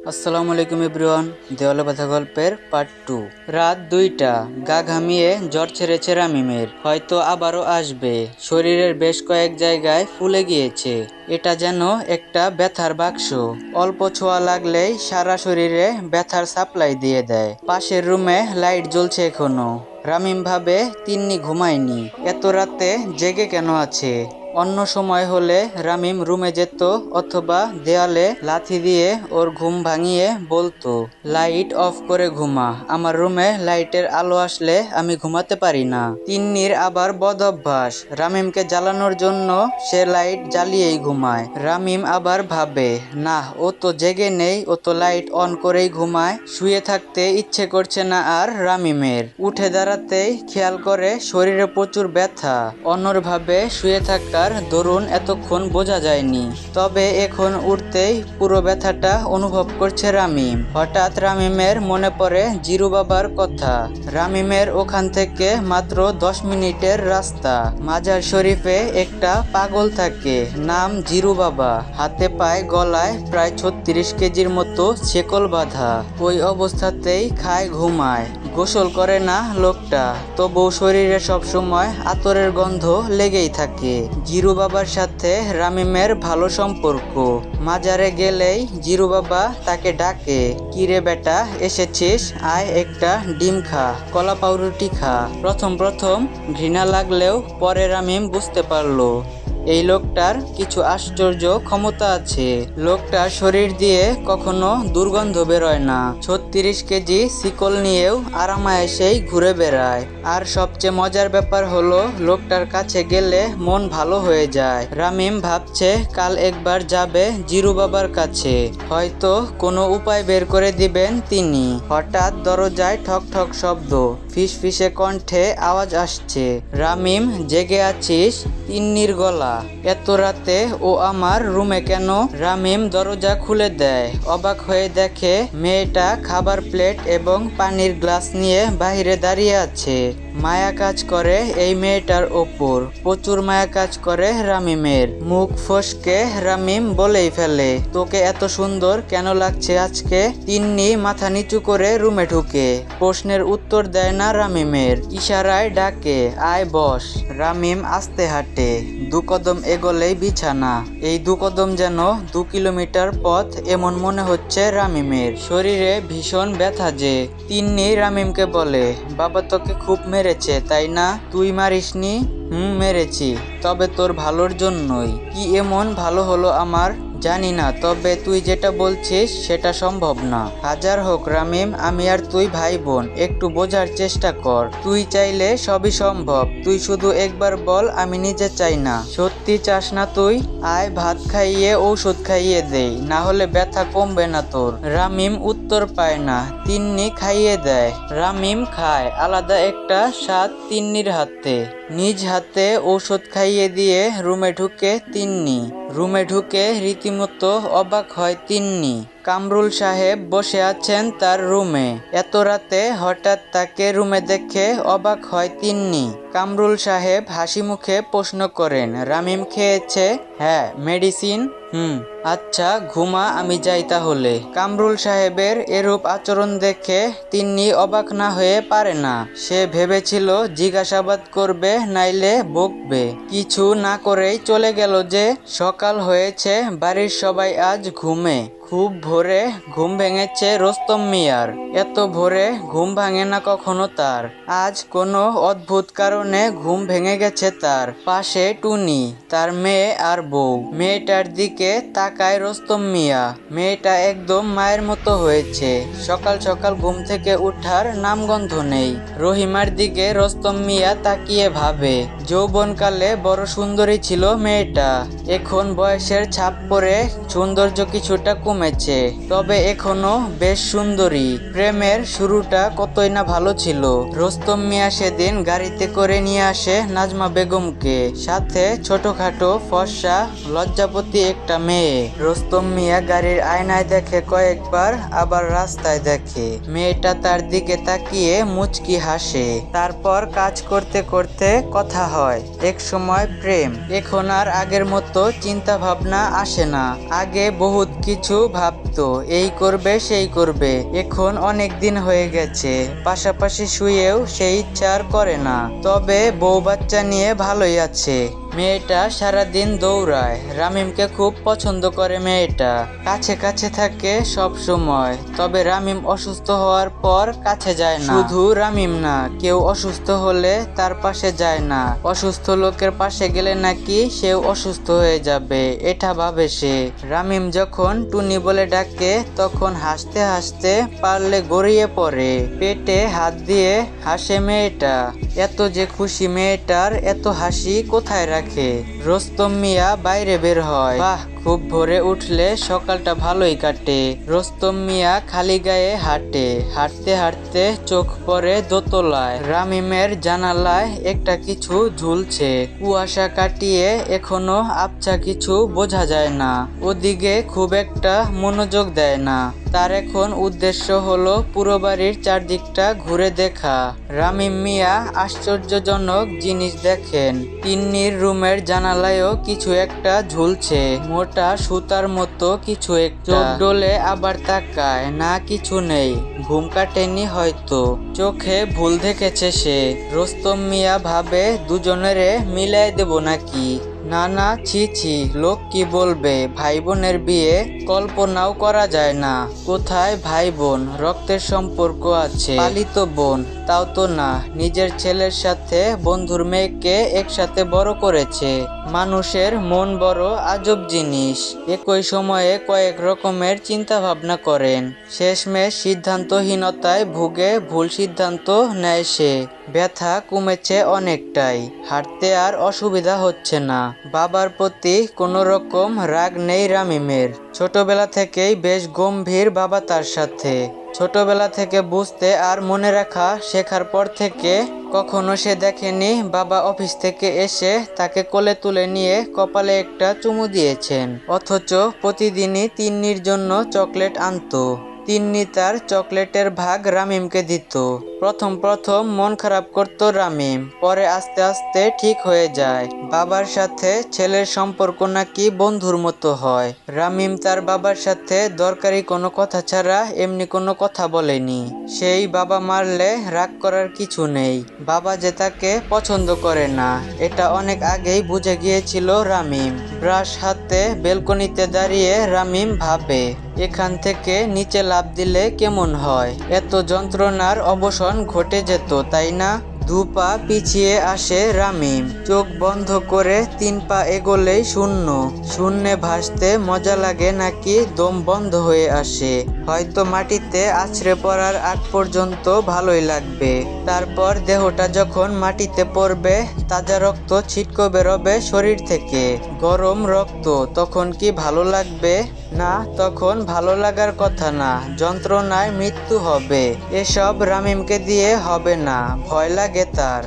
আসসালামু আলাইকুম এভরিওয়ান। দেওয়ালে বাঁধা গল্পের পার্ট 2। রাত 2টা, গা ঘামিয়ে জ্বর ছেড়েছে রামিমের। হয়তো আবারও আসবে। শরীরের বেশ কয়েক জায়গায় ফুলে গিয়েছে। এটা যেন একটা ব্যথার বাক্স। অল্প ছোঁয়া লাগলেই সারা শরীরে ব্যথার সাপ্লাই দিয়ে দেয়। পাশের রুমে লাইট জ্বলছে এখনো। রামিম ভাবে তিন্নি ঘুমায়নি, এত রাতে জেগে কেন আছে। অন্য সময় হলে রামিম রুমে যেত অথবা দেয়ালে লাথি দিয়ে ওর ঘুম ভাঙিয়ে বলতো, লাইট অফ করে ঘুমা, আমার রুমে লাইটের আলো আসলে আমি ঘুমাতে পারি না। তিন্নির আবার বদ অভ্যাস, রামিমকে জ্বালানোর জন্য সে লাইট জ্বালিয়েই ঘুমায়। রামিম আবার ভাবে, না, ও তো জেগে নেই, ও তো লাইট অন করেই ঘুমায়। শুয়ে থাকতে ইচ্ছে করছে না আর রামিমের। উঠে দাঁড়াতেই খেয়াল করে শরীরে প্রচুর ব্যথা। অন্যভাবে শুয়ে থাকার দরুন এতক্ষণ বোঝা যায়নি, তবে এখন উঠতেই পুরো ব্যথাটা অনুভব করছে রামিম। হঠাৎ রামিমের মনে পড়ে জিরু বাবার কথা। রামিমের ওখান থেকে মাত্র 10 মিনিটের রাস্তা। মাজার শরীফে একটা পাগল থাকে, নাম জিরু বাবা। হাতে পায়ে গলায় প্রায় 36 কেজির মতো শেকল বাঁধা। ওই অবস্থাতেই খায় ঘুমায়। গোসল করে না লোকটা, তবু শরীরে সবসময় আতরের গন্ধ লেগেই থাকে। জিরু বাবার সাথে রামিমের ভালো সম্পর্ক। মাজারে গেলেই জিরু বাবা তাকে ডাকে, কিরে বেটা এসেছিস, আয় একটা ডিম খা, কলা পাউরুটি খা। প্রথম ঘৃণা লাগলেও পরে রামিম বুঝতে পারলো এই লোকটার কিছু আশ্চর্য ক্ষমতা আছে। লোকটার শরীর দিয়ে কখনো দুর্গন্ধ বেরোয় না। 36 কেজি শিকল নিয়েও আরামায়েশেই ঘুরে বেড়ায়। আর সবচেয়ে মজার ব্যাপার হলো, লোকটার কাছে গেলে মন ভালো হয়ে যায়। রামিম ভাবছে কাল একবার যাবে জিরু বাবার কাছে, হয়তো কোনো উপায় বের করে দিবেন তিনি। হঠাৎ দরজায় ঠক ঠক শব্দ, ফিসফিসে কণ্ঠে আওয়াজ আসছে, রামিম জেগে আছিস? তিন্নির গলা। এত রাতে ও আমার রুমে কেন? রামিম দরজা খুলে দেয়। অবাক হয়ে দেখে মেয়েটা খাবার প্লেট এবং পানির গ্লাস নিয়ে বাহিরে দাঁড়িয়ে আছে। মায়া কাজ করে এই মেয়েটার ওপর, প্রচুর মায়া কাজ করে রামিমের। মুখ ফসকে রামিম বলেই ফেলে, তোকে এত সুন্দর কেন লাগছে আজকে? তিন্নি মাথা নিচু করে রুমে ঢুকে। প্রশ্নের উত্তর দেয় না রামিমের, ইশারায় ডাকে, আয় বস। রামিম আস্তে হাঁটে, 2 কদম এগোলেই বিছানা। এই 2 কদম যেন 2 কিলোমিটার পথ এমন মনে হচ্ছে রামিমের। শরীরে ভীষণ ব্যথা যে। তিন্নি রামিমকে বলে, বাবা তোকে খুব মেরেছে তাই না? তুই মারিসনি? মেরেছি, তবে তোর ভালোর জন্যই। কি এমন ভালো হলো আমার? জানি না, তবে তুই যেটা বলছিস সেটা সম্ভব না। হাজার হোক রামিম, আমি আর তুই ভাই বোন, একটু বোঝার চেষ্টা কর। তুই চাইলে সবই সম্ভব, তুই শুধু একবার বল, আমি নিজে চাই না। সত্যি চাস না তুই? আয় ভাত খাইয়ে ঔষধ খাইয়ে দেই, না হলে ব্যথা কমবে না তোর। রামিম উত্তর পায় না। তিন্নি খাইয়ে দেয়। রামিম খায়, আলাদা একটা স্বাদ তিন্নির হাতে। নিজ হাতে ঔষধ খাইয়ে দিয়ে রুমে ঢুকে তিন্নি। রুমে ঢুকে রীতিমতো অবাক হয় তিন্নি। কামরুল সাহেব বসে আছেন তার রুমে। এত রাতে হঠাৎ তাকে রুমে দেখে অবাক হয় তিন্নি। কামরুল সাহেব হাসি মুখে প্রশ্ন করেন, রামিম খেয়েছে? হ্যাঁ। মেডিসিন? আচ্ছা ঘুমা, আমি যাই তাহলে। কামরুল সাহেবের এরূপ আচরণ দেখে তিন্নি অবাক না হয়ে পারে না। সে ভেবেছিল জিজ্ঞাসাবাদ করবে, নাইলে বকবে। কিছু না করেই চলে গেল যে। সকাল হয়েছে, বাড়ির সবাই আজ ঘুমে। খুব ভোরে ঘুম ভেঙেছে রোস্তম মিয়ার। এত ভোরে ঘুম ভাঙে না কখনো তার। আজ কোনো অদ্ভুত কারণে ঘুম ভেঙে গেছে তার। পাশে টুনি, তার মেয়ে আর বউ। মেয়েটার দিকে তাকায় রোস্তম মিয়া। মেয়েটা একদম মায়ের মতো হয়েছে। সকাল সকাল ঘুম থেকে উঠার নামগন্ধ নেই। রহিমার দিকে রোস্তম মিয়া তাকিয়ে ভাবে, যৌবনকালে বড় সুন্দরী ছিল মেয়েটা, এখন বয়সের ছাপ পড়ে সৌন্দর্য কিছুটা কমেছে, তবে এখনো বেশ সুন্দরী। প্রেমের শুরুটা কতই না ভালো ছিল। রোস্তম মিয়া সেদিন গাড়িতে করে নিয়ে আসে নাজমা বেগমকে, সাথে ছোটখাটো ফর্সা লজ্জাপতি একটা মেয়ে। রোস্তম মিয়া গাড়ির আয়নায় দেখে কয়েকবার, আবার রাস্তায় দেখে। মেয়েটা তার দিকে তাকিয়ে মুচকি হাসে। তারপর কাজ করতে করতে কথা হয়, এক সময় প্রেম। এখন আর আগের মতো চিন্তা ভাবনা আসে না। আগে বহুত কিছু ভাবতো এই করবে সেই করবে, এখন অনেক দিন হয়ে গেছে, পাশাপাশি শুয়েও সেই ইচ্ছা আর করে না। তবে বউ বাচ্চা নিয়ে ভালোই আছে। মেয়েটা সারাদিন দৌড়ায়, রামিমকে খুব পছন্দ করে মেয়েটা, কাছে কাছে থাকে সব সময়। তবে রামিম অসুস্থ হওয়ার পর কাছে যায় না। শুধু রামিম না, কেউ অসুস্থ হলে তার পাশে যায় না, অসুস্থ লোকের পাশে গেলে নাকি সেও অসুস্থ হয়ে যাবে, এটা ভাবে সে। রামিম যখন টুনি বলে ডাকে তখন হাসতে হাসতে পারলে গড়িয়ে পড়ে, পেটে হাত দিয়ে হাসে মেয়েটা। এত যে খুশি মেয়েটার, এত হাসি কোথায় রাখে। রোস্তম মিয়া বাইরে বের হয়। বাহ, খুব ভোরে উঠলে সকালটা ভালোই কাটে। রোস্তম মিয়া খালি গায়ে হাঁটে, হাঁটতে হাঁটতে চোখ পড়ে দোতলায়। রামিমের জানালায় একটা কিছু ঝুলছে, কুয়াশা কাটিয়ে এখনো আবছা কিছু বোঝা যায় না। ওদিকে খুব একটা মনোযোগ দেয় না। তার এখন উদ্দেশ্য হলো পুরো বাড়ির চারদিকটা ঘুরে দেখা। রামিম মিয়া আশ্চর্যজনক জিনিস দেখেন। তিন্নির রুমের জানালায়ও কিছু একটা ঝুলছে, মোটা সুতার মতো কিছু একটা। চোখ ডোলে আবার তাকায়, না কিছু নেই, ঘুম কাটেনি হয়তো, চোখে ভুল দেখেছে সে। রোস্তম মিয়া ভাবে দুজনেরে মিলাই দেব নাকি। না না, ছি ছি, লোক কি বলবে, ভাই বোনের বিয়ে কল্পনাও করা যায় না। কোথায় ভাই বোন, রক্তের সম্পর্ক আছে, পালিত বোন তাও তো না, নিজের ছেলের সাথে বন্ধুর মেয়েকে একসাথে বড় করেছে। মানুষের মন বড় আজব জিনিস, একই সময়ে কয়েক রকমের চিন্তা ভাবনা করেন, শেষমেশ সিদ্ধান্তহীনতায় ভুগে ভুল সিদ্ধান্ত নেয় সে। ব্যথা কমেছে অনেকটাই, হাঁটতে আর অসুবিধা হচ্ছে না। বাবার প্রতি কোনো রকম রাগ নেই রামিমের। ছোটবেলা থেকেই বেশ গম্ভীর বাবা তার সাথে। ছোটবেলা থেকে বুঝতে আর মনে রাখা শেখার পর থেকে কখনো সে দেখেনি বাবা অফিস থেকে এসে তাকে কোলে তুলে নিয়ে কপালে একটা চুমু দিয়েছেন। অথচ প্রতিদিনই তিন্নির জন্য চকলেট আনতো। তিন্নি তার চকলেটের ভাগ রামিমকে দিত। প্রথম প্রথম মন খারাপ করতো রামিম, পরে আস্তে আস্তে ঠিক হয়ে যায়। বাবার সাথে ছেলের সম্পর্ক নাকি বন্ধুর মতো হয়। রামিম তার বাবার সাথে দরকারি কোনো কথা ছাড়া এমনি কোনো কথা বলেনি। সেই বাবা মারলে রাগ করার কিছু নেই, বাবা যে তাকে পছন্দ করে না এটা অনেক আগেই বুঝে গিয়েছিল রামিম। ব্রাশ হাতে বেলকনিতে দাঁড়িয়ে রামিম ভাবে, এখান থেকে নিচে লাফ দিলে কেমন হয়, এত যন্ত্রণার অবসান ঘটে যেত তাই না। 2 পা পিছিয়ে আসে রামিম, চোখ বন্ধ করে 3 পা এগোলেই শূন্য। শূন্যে ভাসতে মজা লাগে নাকি দম বন্ধ হয়ে আসে। হয়তো মাটিতে আছড়ে পড়ার আগ পর্যন্ত ভালোই লাগবে, তারপর দেহটা যখন মাটিতে পড়বে তাজা রক্ত ছিটকে বেরোবে শরীর থেকে, গরম রক্ত, তখন কি ভালো লাগবে? না, তখন ভালো লাগার কথা না, যন্ত্রণায় মৃত্যু হবে। এসব রামিমকে দিয়ে হবে না, ভয় লাগে তার।